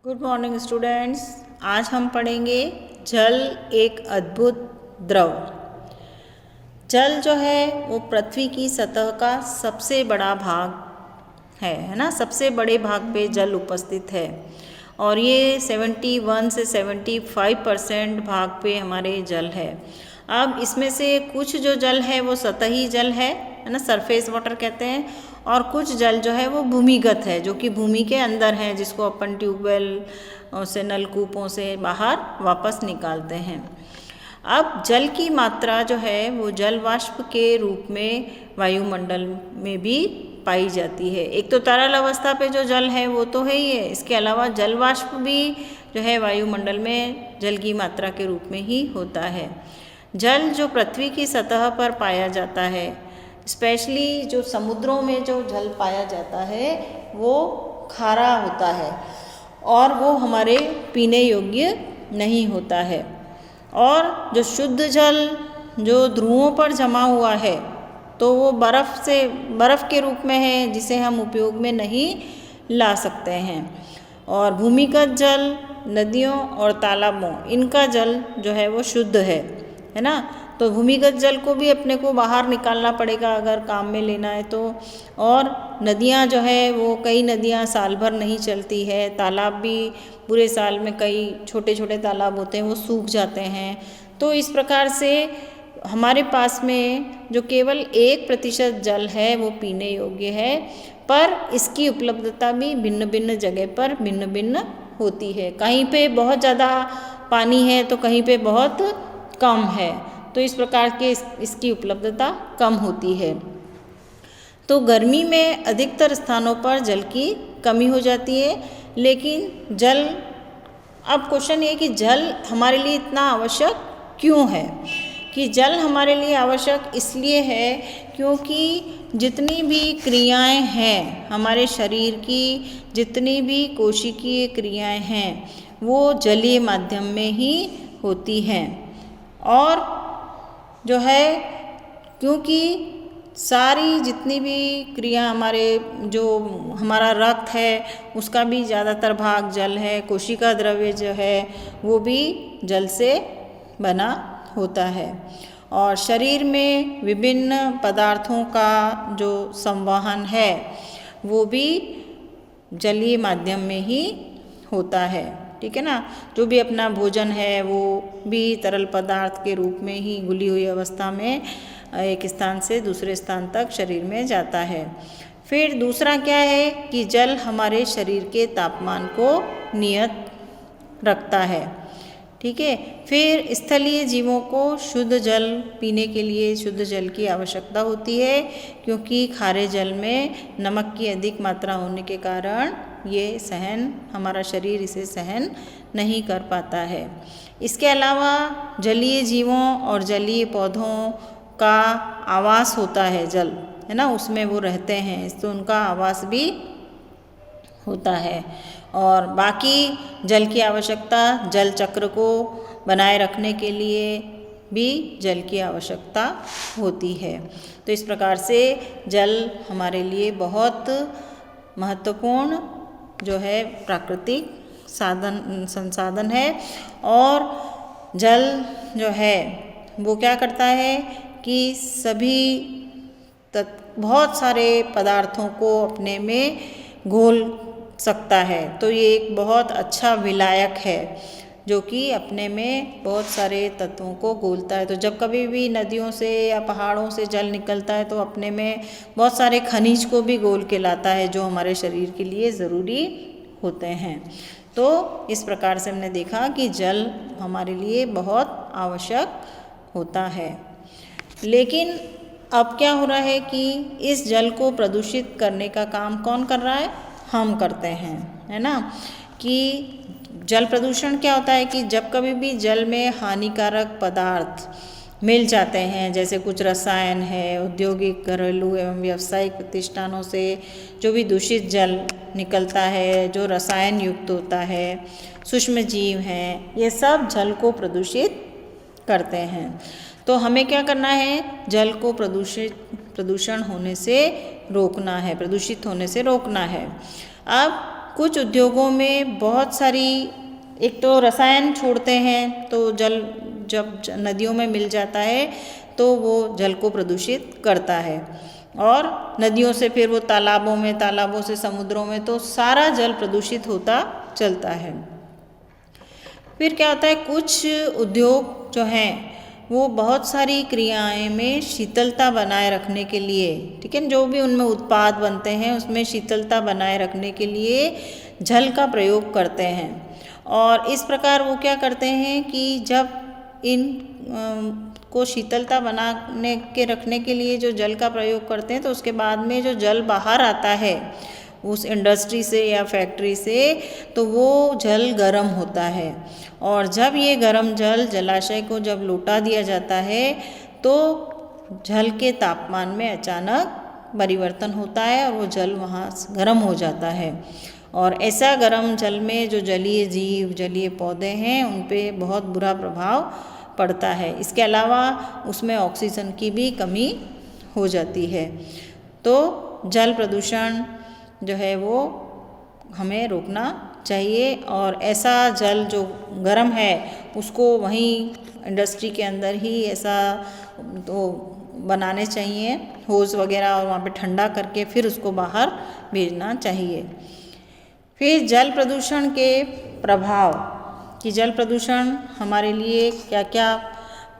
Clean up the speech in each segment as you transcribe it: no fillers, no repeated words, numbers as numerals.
Good morning students. आज हम पढ़ेंगे जल एक अद्भुत द्रव। जल जो है वो पृथ्वी की सतह का सबसे बड़ा भाग है ना। सबसे बड़े भाग पे जल उपस्थित है और ये 71 से 75% भाग पे हमारे जल है। अब इसमें से कुछ जो जल है वो सतही जल है ना, सरफेस वाटर कहते हैं, और कुछ जल जो है वो भूमिगत है, जो कि भूमि के अंदर है, जिसको अपन ट्यूबवेल से, नलकूपों से बाहर वापस निकालते हैं। अब जल की मात्रा जो है वो जल वाष्प के रूप में वायुमंडल में भी पाई जाती है। एक तो तरल अवस्था पे जो जल है वो तो है ही है, इसके अलावा जल वाष्प भी जो है वायुमंडल में जल की मात्रा के रूप में ही होता है। जल जो पृथ्वी की सतह पर पाया जाता है, स्पेशली जो समुद्रों में जो जल पाया जाता है वो खारा होता है और वो हमारे पीने योग्य नहीं होता है। और जो शुद्ध जल जो ध्रुवों पर जमा हुआ है तो वो बर्फ़ के रूप में है, जिसे हम उपयोग में नहीं ला सकते हैं। और भूमिगत जल, नदियों और तालाबों, इनका जल जो है वो शुद्ध है ना। तो भूमिगत जल को भी अपने को बाहर निकालना पड़ेगा अगर काम में लेना है तो। और नदियाँ जो है वो, कई नदियाँ साल भर नहीं चलती है, तालाब भी पूरे साल में, कई छोटे छोटे तालाब होते हैं वो सूख जाते हैं। तो इस प्रकार से हमारे पास में जो केवल 1% जल है वो पीने योग्य है, पर इसकी उपलब्धता भी भिन्न भिन्न जगह पर भिन्न भिन्न होती है। कहीं पे बहुत ज़्यादा पानी है तो कहीं पे बहुत कम है, तो इस प्रकार के इसकी उपलब्धता कम होती है। तो गर्मी में अधिकतर स्थानों पर जल की कमी हो जाती है। लेकिन जल, अब क्वेश्चन ये कि जल हमारे लिए इतना आवश्यक क्यों है? कि जल हमारे लिए आवश्यक इसलिए है क्योंकि जितनी भी क्रियाएं हैं हमारे शरीर की, जितनी भी कोशिकीय क्रियाएं हैं वो जलीय माध्यम में ही होती हैं। और जो है, क्योंकि सारी जितनी भी क्रिया हमारा रक्त है उसका भी ज़्यादातर भाग जल है, कोशिका द्रव्य जो है वो भी जल से बना होता है। और शरीर में विभिन्न पदार्थों का जो संवहन है वो भी जलीय माध्यम में ही होता है, ठीक है ना। जो भी अपना भोजन है वो भी तरल पदार्थ के रूप में ही घुली हुई अवस्था में एक स्थान से दूसरे स्थान तक शरीर में जाता है। फिर दूसरा क्या है कि जल हमारे शरीर के तापमान को नियत रखता है, ठीक है। फिर स्थलीय जीवों को शुद्ध जल पीने के लिए शुद्ध जल की आवश्यकता होती है, क्योंकि खारे जल में नमक की अधिक मात्रा होने के कारण हमारा शरीर इसे सहन नहीं कर पाता है। इसके अलावा जलीय जीवों और जलीय पौधों का आवास होता है जल, है ना, उसमें वो रहते हैं, तो उनका आवास भी होता है। और बाकी जल की आवश्यकता जल चक्र को बनाए रखने के लिए भी जल की आवश्यकता होती है। तो इस प्रकार से जल हमारे लिए बहुत महत्वपूर्ण जो है प्राकृतिक संसाधन है। और जल जो है वो क्या करता है कि बहुत सारे पदार्थों को अपने में घोल सकता है। तो ये एक बहुत अच्छा विलायक है जो कि अपने में बहुत सारे तत्वों को घोलता है। तो जब कभी भी नदियों से या पहाड़ों से जल निकलता है तो अपने में बहुत सारे खनिज को भी घोल के लाता है, जो हमारे शरीर के लिए ज़रूरी होते हैं। तो इस प्रकार से हमने देखा कि जल हमारे लिए बहुत आवश्यक होता है। लेकिन अब क्या हो रहा है कि इस जल को प्रदूषित करने का काम कौन कर रहा है? हम करते हैं, है ना। कि जल प्रदूषण क्या होता है कि जब कभी भी जल में हानिकारक पदार्थ मिल जाते हैं, जैसे कुछ रसायन है, औद्योगिक, घरेलू एवं व्यावसायिक प्रतिष्ठानों से जो भी दूषित जल निकलता है, जो रसायन युक्त होता है, सूक्ष्म जीव हैं, ये सब जल को प्रदूषित करते हैं। तो हमें क्या करना है? जल को प्रदूषित होने से रोकना है, प्रदूषित होने से रोकना है। अब कुछ उद्योगों में बहुत सारी, एक तो रसायन छोड़ते हैं, तो जल जब नदियों में मिल जाता है तो वो जल को प्रदूषित करता है, और नदियों से फिर वो तालाबों में, तालाबों से समुद्रों में, तो सारा जल प्रदूषित होता चलता है। फिर क्या होता है, कुछ उद्योग जो हैं वो बहुत सारी क्रियाएं में शीतलता बनाए रखने के लिए, ठीक है, जो भी उनमें उत्पाद बनते हैं उसमें शीतलता बनाए रखने के लिए जल का प्रयोग करते हैं। और इस प्रकार वो क्या करते हैं कि जब इन को शीतलता बनाने के रखने के लिए जो जल का प्रयोग करते हैं, तो उसके बाद में जो जल बाहर आता है उस इंडस्ट्री से या फैक्ट्री से, तो वो जल गर्म होता है, और जब ये गर्म जल जलाशय को जब लौटा दिया जाता है तो जल के तापमान में अचानक परिवर्तन होता है और वो जल वहाँ गर्म हो जाता है। और ऐसा गर्म जल में जो जलीय जीव, जलीय पौधे हैं, उन पे बहुत बुरा प्रभाव पड़ता है। इसके अलावा उसमें ऑक्सीजन की भी कमी हो जाती है। तो जल प्रदूषण जो है वो हमें रोकना चाहिए, और ऐसा जल जो गर्म है उसको वहीं इंडस्ट्री के अंदर ही ऐसा तो बनाने चाहिए होज़ वगैरह, और वहाँ पे ठंडा करके फिर उसको बाहर भेजना चाहिए। फिर जल प्रदूषण के प्रभाव, कि जल प्रदूषण हमारे लिए क्या क्या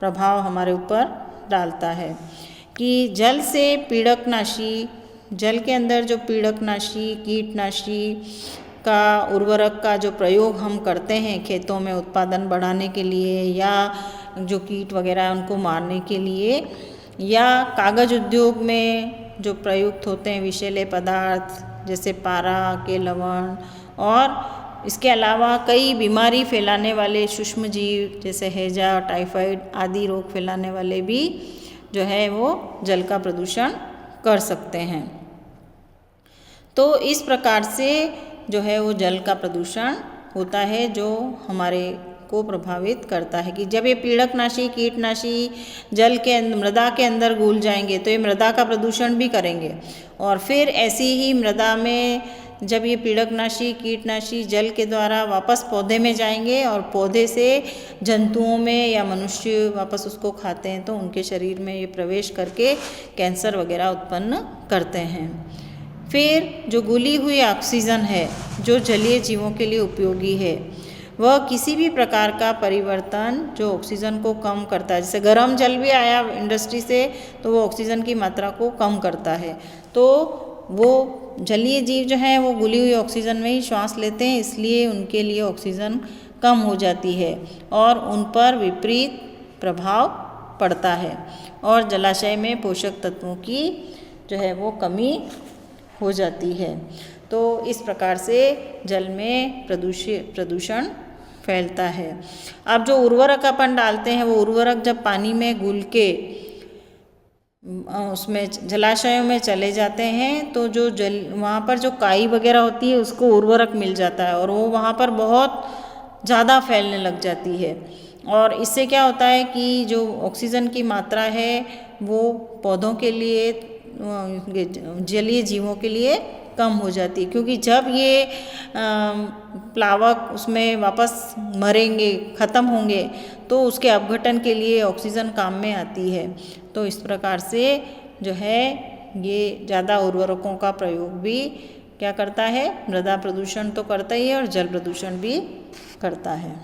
प्रभाव हमारे ऊपर डालता है, कि जल से पीड़कनाशी, जल के अंदर जो पीड़कनाशी, कीटनाशी का, उर्वरक का जो प्रयोग हम करते हैं खेतों में उत्पादन बढ़ाने के लिए, या जो कीट वगैरह उनको मारने के लिए, या कागज़ उद्योग में जो प्रयुक्त होते हैं विषैले पदार्थ जैसे पारा के लवण, और इसके अलावा कई बीमारी फैलाने वाले सूक्ष्म जीव जैसे हैजा, टाइफाइड आदि रोग फैलाने वाले भी जो है वो जल का प्रदूषण कर सकते हैं। तो इस प्रकार से जो है वो जल का प्रदूषण होता है जो हमारे को प्रभावित करता है, कि जब ये पीड़कनाशी, कीटनाशी जल के मृदा के अंदर घुल जाएंगे तो ये मृदा का प्रदूषण भी करेंगे, और फिर ऐसी ही मृदा में जब ये पीड़कनाशी, कीटनाशी जल के द्वारा वापस पौधे में जाएंगे, और पौधे से जंतुओं में या मनुष्य वापस उसको खाते हैं, तो उनके शरीर में ये प्रवेश करके कैंसर वगैरह उत्पन्न करते हैं। फिर जो घुली हुई ऑक्सीजन है जो जलीय जीवों के लिए उपयोगी है, वह किसी भी प्रकार का परिवर्तन जो ऑक्सीजन को कम करता है, जैसे गर्म जल भी आया इंडस्ट्री से तो वो ऑक्सीजन की मात्रा को कम करता है, तो वो जलीय जीव जो हैं वो घुली हुई ऑक्सीजन में ही श्वास लेते हैं, इसलिए उनके लिए ऑक्सीजन कम हो जाती है और उन पर विपरीत प्रभाव पड़ता है, और जलाशय में पोषक तत्वों की जो है वो कमी हो जाती है। तो इस प्रकार से जल में प्रदूषण फैलता है। अब जो उर्वरक अपन डालते हैं, वो उर्वरक जब पानी में घुल के उसमें जलाशयों में चले जाते हैं, तो जो जल वहाँ पर जो काई वगैरह होती है उसको उर्वरक मिल जाता है, और वो वहाँ पर बहुत ज़्यादा फैलने लग जाती है, और इससे क्या होता है कि जो ऑक्सीजन की मात्रा है वो पौधों के लिए, जलीय जीवों के लिए कम हो जाती है, क्योंकि जब ये प्लावक उसमें वापस मरेंगे, ख़त्म होंगे, तो उसके अपघटन के लिए ऑक्सीजन काम में आती है। तो इस प्रकार से जो है ये ज़्यादा उर्वरकों का प्रयोग भी क्या करता है, मृदा प्रदूषण तो करता ही है और जल प्रदूषण भी करता है।